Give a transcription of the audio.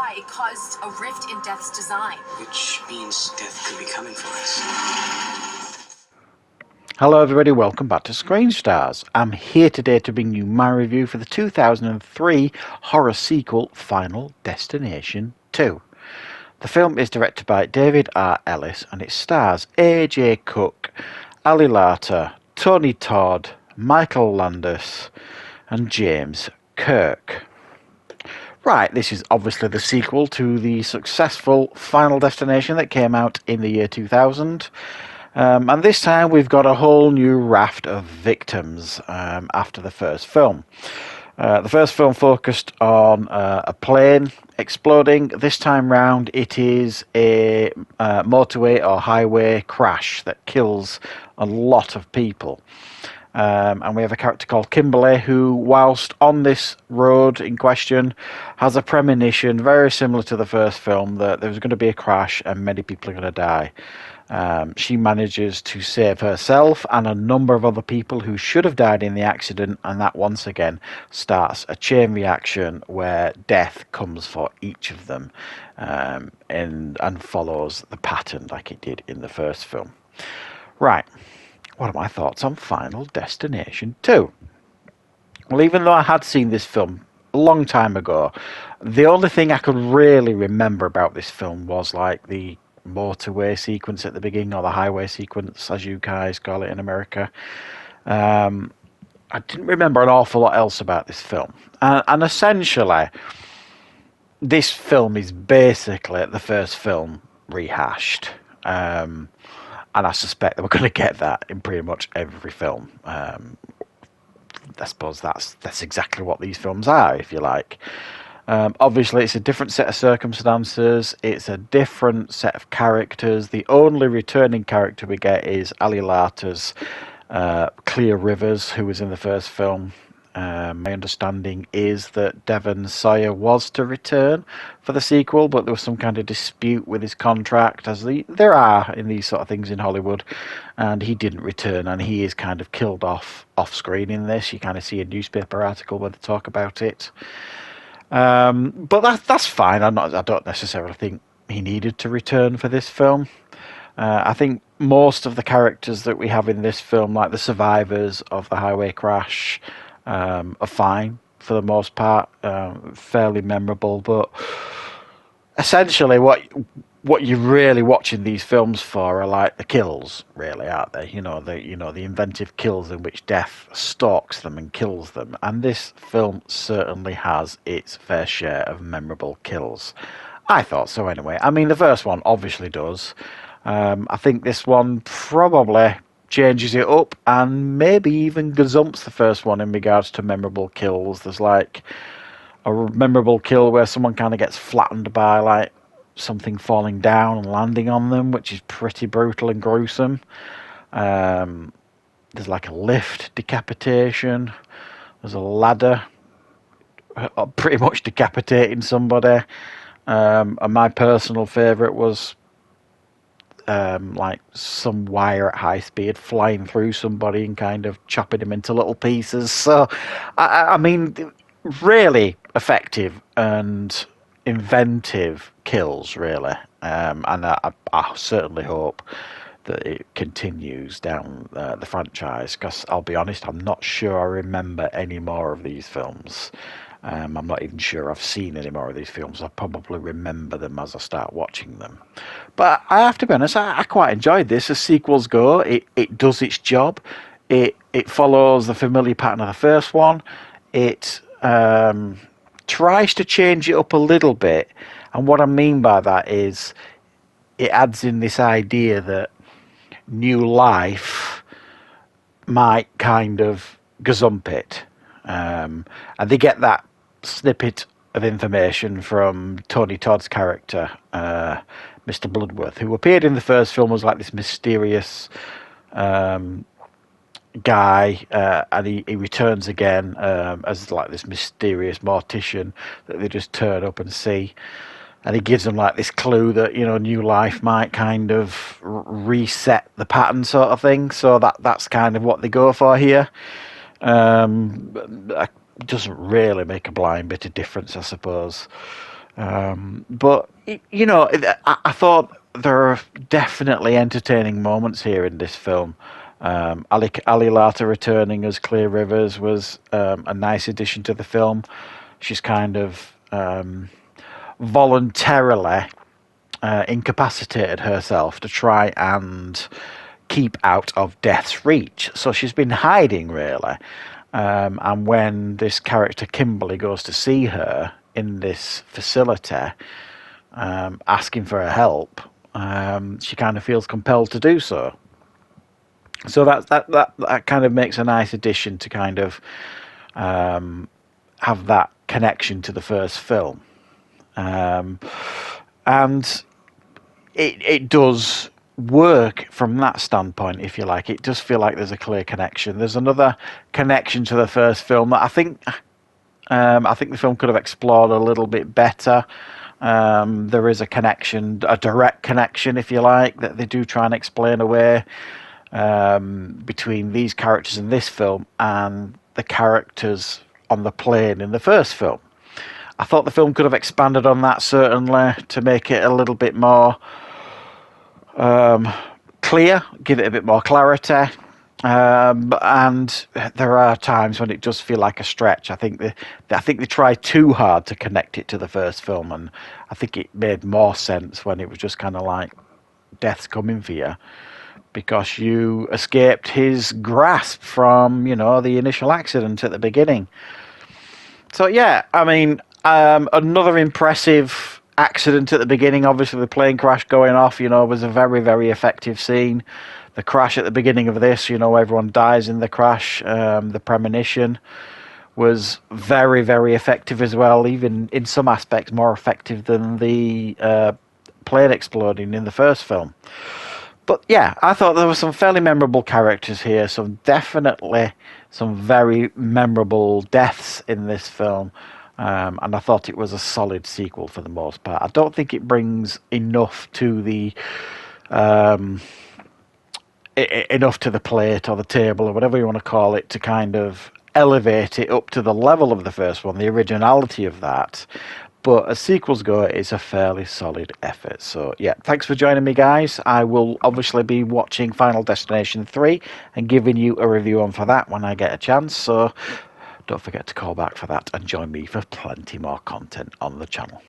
why it caused a rift in Death's design. Which means Death could be coming for us. Hello everybody, welcome back to Screenstars. I'm here today to bring you my review for the 2003 horror sequel Final Destination 2. The film is directed by David R. Ellis and it stars A.J. Cook, Ali Larter, Tony Todd, Michael Landis and James Kirk. Right, this is obviously the sequel to the successful Final Destination that came out in the year 2000. And this time we've got a whole new raft of victims after the first film. The first film focused on a plane exploding. This time round it is a motorway or highway crash that kills a lot of people. And we have a character called Kimberly who, whilst on this road in question, has a premonition very similar to the first film that there's going to be a crash and many people are going to die. She manages to save herself and a number of other people who should have died in the accident, and that once again starts a chain reaction where death comes for each of them and follows the pattern like it did in the first film. Right, what are my thoughts on Final Destination 2? Well, even though I had seen this film a long time ago, the only thing I could really remember about this film was like the motorway sequence at the beginning, or the highway sequence as you guys call it in America. I didn't remember an awful lot else about this film, and essentially this film is basically the first film rehashed, and I suspect that we're going to get that in pretty much every film. I suppose that's exactly what these films are, if you like. Obviously, it's a different set of circumstances. It's a different set of characters. The only returning character we get is Ali Larter's Clear Rivers, who was in the first film. My understanding is that Devon Sawyer was to return for the sequel, but there was some kind of dispute with his contract, as there are in these sort of things in Hollywood, and he didn't return, and he is kind of killed off screen in this. You kind of see a newspaper article where they talk about it. But that's fine. I don't necessarily think he needed to return for this film. I think most of the characters that we have in this film, like the survivors of the highway crash, are fine for the most part, fairly memorable. But essentially, what you're really watching these films for are like the kills, really, aren't they? The inventive kills in which death stalks them and kills them. And this film certainly has its fair share of memorable kills. I thought so anyway. I mean, the first one obviously does. I think this one probably changes it up and maybe even gazumps the first one in regards to memorable kills. There's like a memorable kill where someone kind of gets flattened by like something falling down and landing on them, which is pretty brutal and gruesome. There's like a lift decapitation. There's a ladder pretty much decapitating somebody. And my personal favourite was like some wire at high speed flying through somebody and kind of chopping them into little pieces. So, I mean, really effective and inventive kills, really. And I certainly hope that it continues down the franchise, because I'll be honest, I'm not sure I remember any more of these films. I'm not even sure I've seen any more of these films. I'll probably remember them as I start watching them. But I have to be honest, I quite enjoyed this. As sequels go, it does its job. It follows the familiar pattern of the first one. It tries to change it up a little bit. And what I mean by that is it adds in this idea that new life might kind of gazump it. And they get that snippet of information from Tony Todd's character, Mr. Bloodworth, who appeared in the first film as like this mysterious guy, and he returns again as like this mysterious mortician that they just turn up and see. And he gives them like this clue that, new life might kind of reset the pattern sort of thing. So that's kind of what they go for here. It doesn't really make a blind bit of difference, I suppose. But you know, I thought there are definitely entertaining moments here in this film. Ali Lata returning as Clear Rivers was a nice addition to the film. She's kind of voluntarily incapacitated herself to try and keep out of death's reach. So she's been hiding, really. And when this character Kimberly goes to see her in this facility, asking for her help, she kind of feels compelled to do so. So that kind of makes a nice addition to kind of have that connection to the first film. And it does work from that standpoint, if you like. It does feel like there's a clear connection. There's another connection to the first film that I think the film could have explored a little bit better. There is a connection, a direct connection, if you like, that they do try and explain away between these characters in this film and the characters on the plane in the first film. I thought the film could have expanded on that, certainly, to make it a little bit more clear, give it a bit more clarity. And there are times when it does feel like a stretch. I think they tried too hard to connect it to the first film, and I think it made more sense when it was just kind of like death's coming for you because you escaped his grasp from, you know, the initial accident at the beginning. So yeah, I mean, another impressive accident at the beginning. Obviously, the plane crash going off, you know, was a very, very effective scene. The crash at the beginning of this, you know, everyone dies in the crash. The premonition was very, very effective as well, even in some aspects more effective than the plane exploding in the first film. But yeah, I thought there were some fairly memorable characters here, definitely some very memorable deaths in this film. And I thought it was a solid sequel for the most part. I don't think it brings enough to the plate or the table or whatever you want to call it to kind of elevate it up to the level of the first one, the originality of that. But as sequels go, it's a fairly solid effort. So yeah, thanks for joining me, guys. I will obviously be watching Final Destination 3 and giving you a review on for that when I get a chance. So don't forget to call back for that and join me for plenty more content on the channel.